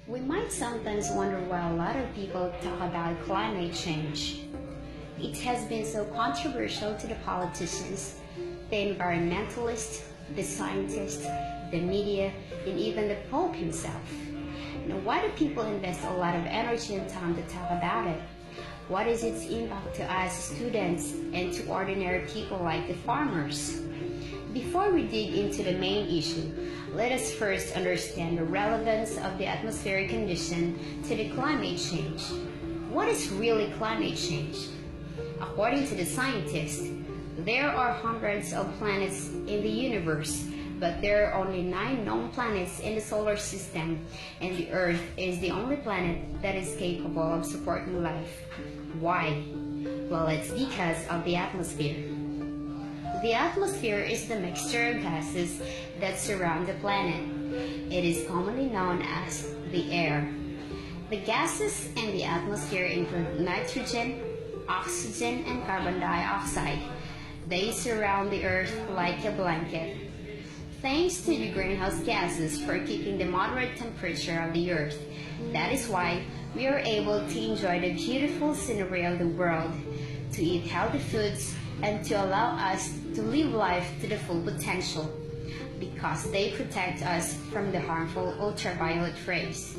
We might sometimes wonder why a lot of people talk about climate change. It has been so controversial to the politicians, the environmentalists, the scientists, the media, and even the Pope himself. Now, why do people invest a lot of energy and time to talk about it? What is its impact to us students and to ordinary people like the farmers? Before we dig into the main issue, let us first understand the relevance of the atmospheric condition to the climate change. What is really climate change? According to the scientists, there are hundreds of planets in the universe, but there are only 9 known planets in the solar system, and the Earth is the only planet that is capable of supporting life. Why? Well, it's because of the atmosphere. The atmosphere is the mixture of gases that surround the planet. It is commonly known as the air. The gases in the atmosphere include nitrogen, oxygen, and carbon dioxide. They surround the Earth like a blanket. Thanks to the greenhouse gases for keeping the moderate temperature of the Earth. That is why we are able to enjoy the beautiful scenery of the world, to eat healthy foods, and to allow us to live life to the full potential, because they protect us from the harmful ultraviolet rays.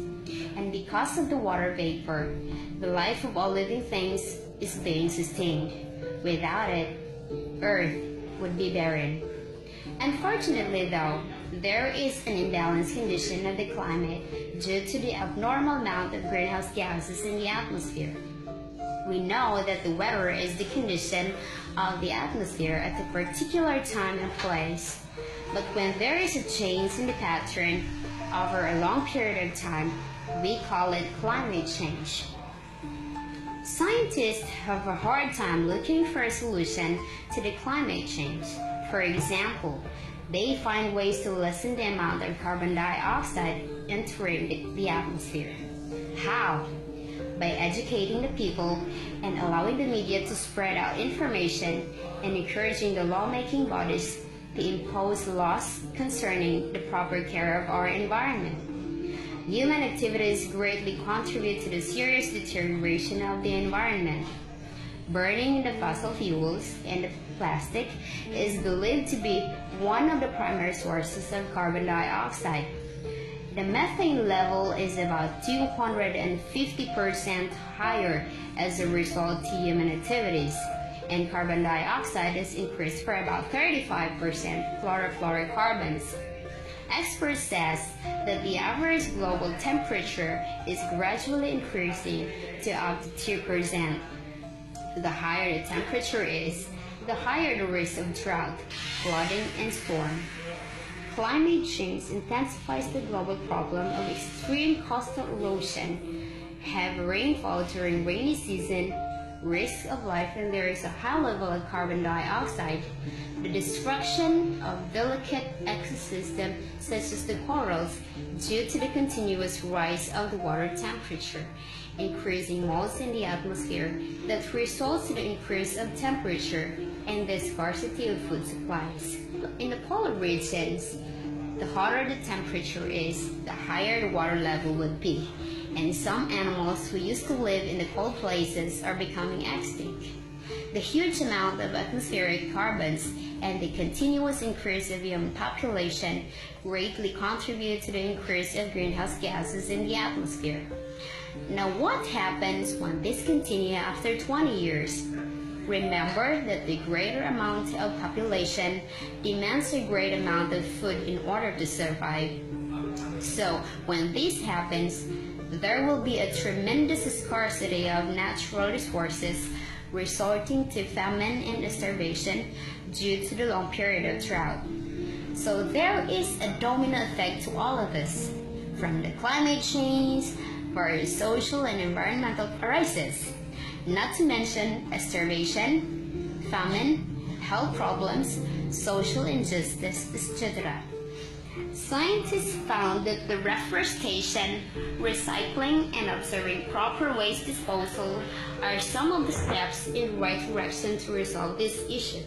And because of the water vapor, the life of all living things is being sustained. Without it, Earth would be barren. Unfortunately though, there is an imbalanced condition of the climate due to the abnormal amount of greenhouse gases in the atmosphere. We know that the weather is the condition of the atmosphere at a particular time and place, but when there is a change in the pattern over a long period of time, we call it climate change. Scientists have a hard time looking for a solution to the climate change. For example, they find ways to lessen the amount of carbon dioxide entering the atmosphere. How? By educating the people and allowing the media to spread out information and encouraging the lawmaking bodies to impose laws concerning the proper care of our environment. Human activities greatly contribute to the serious deterioration of the environment. Burning the fossil fuels and the plastic is believed to be one of the primary sources of carbon dioxide. The methane level is about 250% higher as a result of human activities, and carbon dioxide is increased for about 35% chlorofluorocarbons. Experts says that the average global temperature is gradually increasing to up to 2%. The higher the temperature is, the higher the risk of drought, flooding, and storm. Climate change intensifies the global problem of extreme coastal erosion, heavy rainfall during rainy season, risk of life when there is a high level of carbon dioxide, the destruction of delicate ecosystems such as the corals due to the continuous rise of the water temperature, increasing moisture in the atmosphere that results in the increase of temperature and the scarcity of food supplies. In the polar regions, the hotter the temperature is, the higher the water level would be, and some animals who used to live in the cold places are becoming extinct. The huge amount of atmospheric carbons and the continuous increase of human population greatly contribute to the increase of greenhouse gases in the atmosphere. Now, what happens when this continues after 20 years? Remember that the greater amount of population demands a great amount of food in order to survive. So, when this happens, there will be a tremendous scarcity of natural resources, resulting to famine and starvation due to the long period of drought. So there is a domino effect to all of this, from the climate change, various social and environmental crises, not to mention starvation, famine, health problems, social injustice, etc. Scientists found that the reforestation, recycling, and observing proper waste disposal are some of the steps in the right direction to resolve this issue.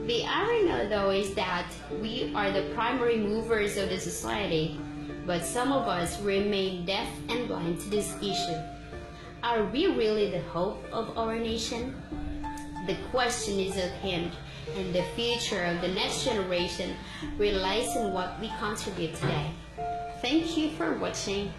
The irony, though, is that we are the primary movers of the society. but some of us remain deaf and blind to this issue. Are we really the hope of our nation? The question is at hand, and the future of the next generation relies on what we contribute today. Thank you for watching.